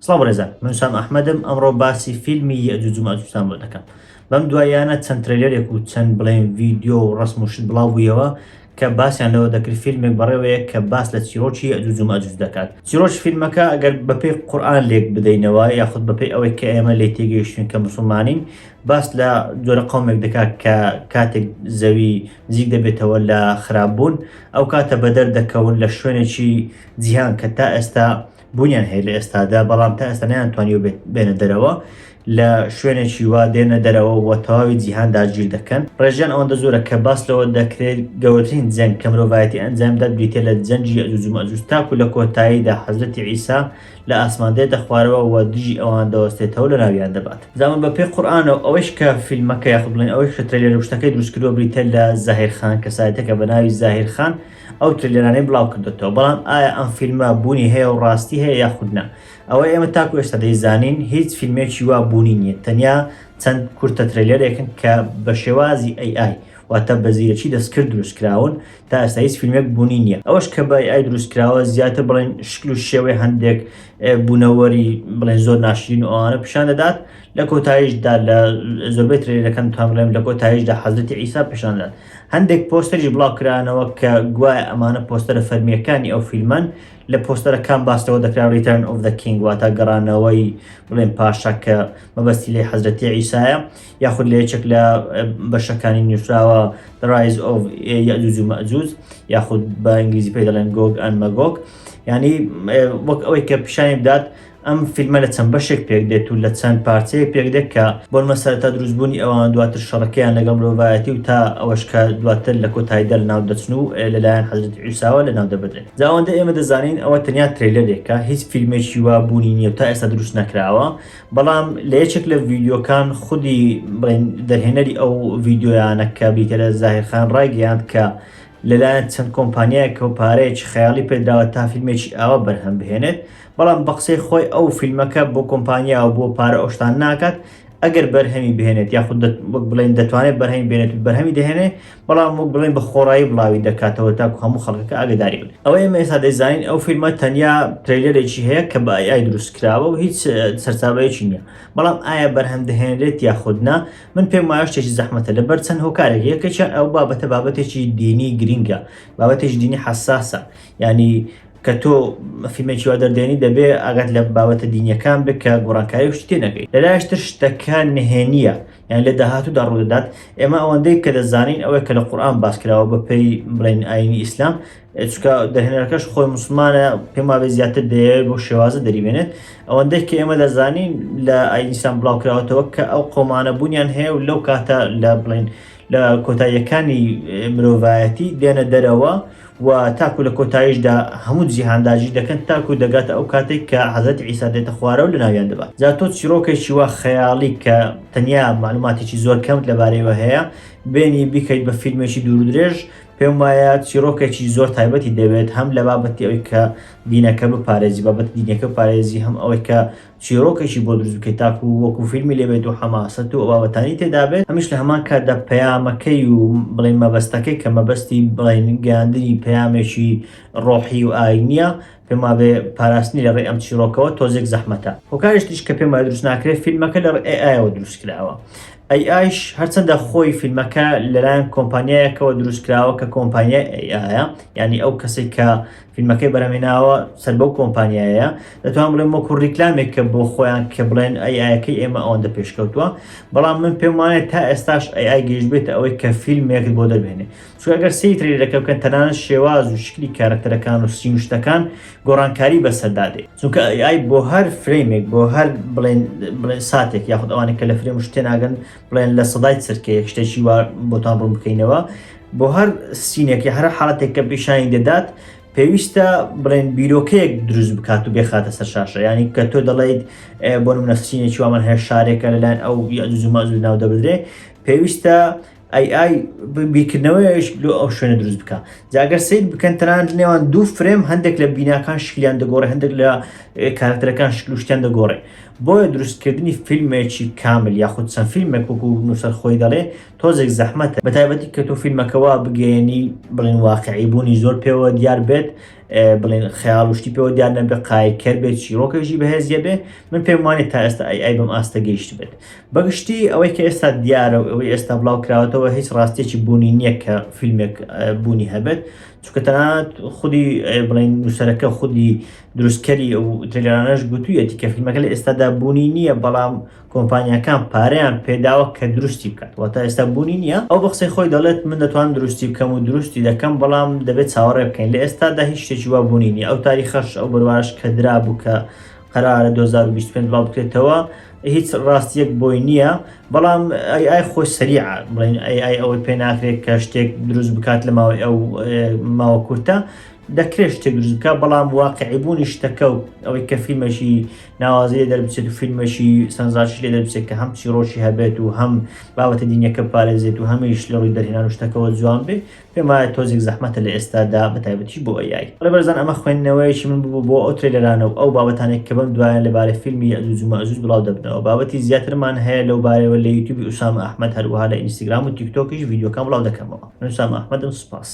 سڵاو بەڕێزان، من سام ئەحمەدم. ئەمڕۆ باسی فیلمی یەئجوج و ماجوجتان بۆ دەکەم. بەم دواییانە چەند ترێلەرێک و چەند بڵێن ڤیدیۆ و ڕسم و شت بڵاو بوویەوە کە باسییان لەوە دەکرد فیلمێک بەڕێوەیە کە باس لە چیرۆکی یەئجوج و ماجوج دەکات. چیرۆکی فیلمەکە ئەگەر بەپێی قورئان لێک بدەینەوە یاخود بەپێی ئەوەی کە ئێمە لێی تێگەیشتوین کە موسڵمانین، باس لە جۆرە قەومێک دەکات کە کاتێک زەوی نزیک دەبێتەوە لە خراپبوون، ئەو کاتە بەدەر دەکەون لە شوێنێکی جیهان کە تا ئێستا بوونیان هەیە لە ئێستادا، بەڵام تا ئێستا نەیانتوانیوە بێنە دەرەوە، لە شوێنێکی وا دێنە دەرەوە و تەواوی جیهاندا گیر دەکەن. ڕێژیان ئەوەندە زۆرە کە باس لەوە دەکرێت گەورەترین جەنگ کە مرۆڤایەتی ئەنجامدات بریتێ لە جەنگی یەئجوج و ماجوج، تاکو لە کۆتاییدا حەزرەتی عیسا لە ئاسمان دێتە خوارەوە و دژی ئەوان دەوەستێتەوە لە ناویان دەبات. زامان بەپێی قورئانەوە ئەوەش کە فیلمەکە یاخود بڵێن ئەوەش کە ترێلەر شتەکەی دروستکردووە بریتە لە زاهیر خان، کە سایتەکە بە ناوی زاهیر خان ئەو ترێلەرانەی بڵاو کردوێتەوە. بەڵام ئایا ئەم فیلمە بوونی هەیە و ڕاستی هەیە یاخود نا؟ ئەوە ئێمە تاکو ئێستا دەیزانین هیچ فیلمێکی وا بوونی نییە، تەنیا چەند کورتە ترێلەرێکن کە بە شێوازی AI واتە بە زیرەکی دەستکرد دروستکراون، تا ئێستا هیچ فیلمێک بوونی نییە. ئەوەش کە بە AI دروستکراوە زیاتر بڵێن شکل و شێوەی هەندێک بوونەوەری بڵێن زۆر ناشرین و ئەوانە پیشان دەدات. لە کۆتاییشدا لە زۆربەی ترێلەرەکان توان بڵێم لە کۆتاییشدا حەزرەتی عیسا پیشان دەدات. هەندێک پۆستەریش بڵاو کرانەوە کە گوایە ئەمانە پۆستەرە فەرمیەکانی ئەو فیلمن. لە پۆستەرەکان باستەوە دەکرا Return of the King واتە گەڕانەوەی بڵێن پاشا کە مەبەستی لێ حەزرەتی عیسایە، یاخود لە یەکێک لە بەشەکانی نووسراوە The Rise of یەئجوج و ماجوج، یاخود بە ئینگلیزی پێی دەڵێن Gog and Magog. یعنی وەک ئەوەی کە پیشانی بدات ئەم فیلمە لە چەند بەشێک پێک دێت و لە چەند پارچەیەک پێک دێت کە بۆ مەسەرەتا دروستبوونی ئەوان دواتر شەڕەکەیان لەگەڵ مرۆڤایەتی و تا ئەوەش کە دواتر لە کۆتاییدا لەناو دەچن و لەلایەن حەزرەتی عیساوە لەناو دەبدرێت. جا ئەوەندە ئێمە دەزانین ئەوە تەنیا ترێلەرێکە، هیچ فیلمێکی وا بوونی نییە و تا ئێستا دروست نەکراوە. بەڵام لە یەکێک لە ڤیدیۆکان خودی بڵێن دەرهێنەری ئەو ڤیدیۆیانە کە بریتە لە زاهیر خان ڕایگەیاند کە لەلایەن چەند کۆمپانیایەک و پارەیەکی خەیاڵی پێدراوە تا فیلمێکی ئاوا بەرهەم بهێنێت. بەڵام بە قسەی خۆی ئەو فیلمەکە بۆ کۆمپانیا و بۆ پارە ئەوشتان ناکات. ئەگەر بەرهەمی بهێنێت یاخود وەک بڵێن دەتوانێت بەرهەمی بێنێت و بەرهەمی دەهێنێ، بەڵام وەک بڵێن بە خۆڕایی بڵاوی دەکاتەوە تاکو هەموو خەڵکەکە ئاگاداری بن. ئەوە ئێمە ئێستا دەیزانین ئەو فیلمە تەنیا ترێلەرێکی هەیە کە بە AI دروستکراوە و هیچ سەرچاوەیەکی نییە. بەڵام ئایا بەرهەم دەهێنرێت یاخود نا؟ من پێم وایە شتێکی زەحمەتە لەبەر چەند هۆکارێک. یەکێکیان ئەو بابەتە بابەتێکی دینی گرینگە، بابەتێکی دینی حەساسە. ینی کە تۆ فیلمێکی وا دەردێنی دەبێ ئاگات لە بابەتە دینیەکان بێت کە گۆڕانکاری شت تێ نەکەیت. لەلایەشتر شتەکە نهێنیە، یان لە داهاتوودا ڕوودەدات. ئێمە ئەوەندەی کە دەزانین ئەوەیە کە لە قورئان باسکراوە بەپێی بڵێن ئاینی ئیسلام، چونکە دەرهێنەرەکەش خۆی موسڵمانە، پێم وابێ زیاتر دەیەوێت بۆ شێوازە دەریبێنێت. ئەوەندەی کە ئێمە دەزانین لە ئاینی ئیسلام بڵاو کراوەتەوە کە ئەو قۆمانە بوونیان هەیە و لەو کاتە لە بڵێن لە کۆتاییەکانی مرۆڤایەتی دێنە دەرەوە و تاکو لە کۆتاییشدا هەموو جیهانداژی دەکەن تاکو دەگاتە ئەو کاتێک کە حەزرەتی عیسا دێتە خوارەوە لە ناویان دەبات. جا تۆ چیرۆکێکی وا خەیاڵی کە تەنیا معلوماتێکی زۆر کەمت لەبارەیەوە هەیە بێنی بیکەیت بە فیلمێکی دوور و درێژ، پێم وایە چیرۆکێکی زۆر تایبەتی دەوێت، هەم لە بابەتی ئەوەی کە دینەکە بپارێزی، بابەت دینەکە بپارێزی، هەم ئەوەی کە چیرۆکێکی بۆ دروست بکەیت تاکو وەکو فیلمی لێبێت و حەماسەت و بابەتانی تێدا بێت. هەمیش لە هەمان کاتدا پەیامەکەی و بڵێن مەبەستەکەی کە مەبەستی بڵێن گەیاندنی پەیامێکی ڕۆحی و ئاینیە، پێم وابێ پاراستنی لە ڕێی ئەم چیرۆکەوە تۆزێک زەحمەتە. هۆکارێکیش کە پێم وایە دروست ناکرێت فیلمەکە لە ڕێی AIەوە دروستکراوە. AIش هەرچەندە خۆی فیلمەکە لەلایەن کۆمپانیایەکەوە دروستکراوە کە کۆمپانیای AIە، یعنی ئەو کەسێک کە فیلمەکەی بەرهەمهێناوە سەر بەو کۆمپانیایە، دەتوان بڵێم وەکو ڕیکلامێک کە بۆ خۆیان کە بڵێن AIەکەی ئێمە ئەوەندە پێشکەوتووە. بەڵام من پێم وایە تا ئێستاش AI گەیشت بێتە ئەوەی کە فیلمێک بۆ دەربێنێ، چونکە ئەگەر سەیری ترێلەرەکە بکەن تەنانەت شێواز و شکلی کارەکتەرەکان و سین و شتەکان گۆڕانکاری بەسەردادێ، چونکە AI بۆ هەر فرێمێک بۆ هەر بڵێن ساتێک یاخود ئەوانێک کە لە فرێم شتێ ناگەن بڵێن لە سەدای چرکەیەک شتێکی وا بۆتان ڕوون بکەینەوە، بۆ هەر سینێکی هەر حاڵەتێک کە پیشانی دەدات پێویستە بڵێن بیرۆکەیەک دروست بکات و بێخاتە سەر شاشە. ینی کە تۆ دەڵێیت بۆ نمونە سینێکی وامان هەیە شارێکە لەلایەن ئەو یەئجوج و ماجوج ناو دەبدرێ، پێویستە AI بیرکردنەوەیش لۆ ئەو شوێنە دروست بکە. جا ئەگەر سیر بکەن تەنانەت نێوان دوو فرێم هەندێک لە بیناکان شکلیان دەگۆڕێ، هەندێک لە کارکتەرەکان شکل و شتیان دەگۆڕێ. بۆیە دروستکردنی فیلمێکی کامل یاخود چەند فیلمێک وەکو نووسەر خۆی دەڵێ تۆزێک زەحمەتە، بەتایبەتی کە تۆ فیلمەکەوا بگەێنی بڵێن واقعی بوونی زۆر پێوە دیار بێت، بڵێن خەیاڵ و شتی پێوە دیار نەبێ قایکەر بێت چیرۆکێکی بەهێزیە بێ من پێم وانێت تا ئێستا ئای بەم ئاستە گەیشت بێت بەگشتی ئەوەی کە ئێستا دیارە و ئەوەی ئێستا بڵاو کراوەتەوە هیچ ڕاستێکی بوونی نییە کە فیلمێک بوونی هەبێت چونکە تەنانەت خودی بڵێن نووسەرەکە خودی دروستکەری ئەو ترێلەرانەش گوتوویەتی کە فیلمەکە لە ئێستادا بوونی نییە بەڵام کۆمپانیەکان پارەیان پێداوە کە دروستی بکات واتە ئێستا بوونی نییە ئەو بە قسەی خۆی دەڵێت من دەتوانم دروستی بکەم و دروستی دەکەم بەڵام دەبێت چاوەڕێ بکەین لە ئێستادا هیچ شتێکی وا بوونی نیە ئەو تاریخەش ئەو بڕوارش کە درابوو کە قەرارە 2025 بڵاو بکرێتەوە هیچ ڕاستیەک بۆی نییە بەڵام ئای خۆی سەریع بڵێن ئای ئەوەی پێ ناکرێت کە شتێک دروست بکات لە ماوەی ئەو ماوە کورتە دەکرێت شتێک دروست بکە بەڵام واقعیبوونی شتەکە و ئەوەی کە فیلمەشی ناوازەیە دەربچێت و فیلمەشی سەنزاشی لێ دەربچێت کە هەم چیرۆشی هەبێت و هەم بابەتە دینیەکە پارێزێت و هەمیش لە ڕووی دەرهێنان و شتەکەەوە جوان بێ پێم وایە تۆزێک زەحمەتە لە ئێستادا بەتایبەتی بۆ ئەیای بەرزان ئەمە خوێندنەوەیکی من بوو بۆ ئەو ترێلەرانە و ئەو بابەتانێک کە بەم دوایان لەبارەی فیلمی یەئجوج و مەئجوج بڵاو دەبنەوە بابەتی زیاترمان هەیە لەو بارەوە لە یوتیوبی ئوسامە ئەحمەد هەروەها لە ئینستاگرام و تیکتۆکیش ڤیدیۆکان بڵاو دەکەمەوە من ئوسامە ئەحمەدم سوپاس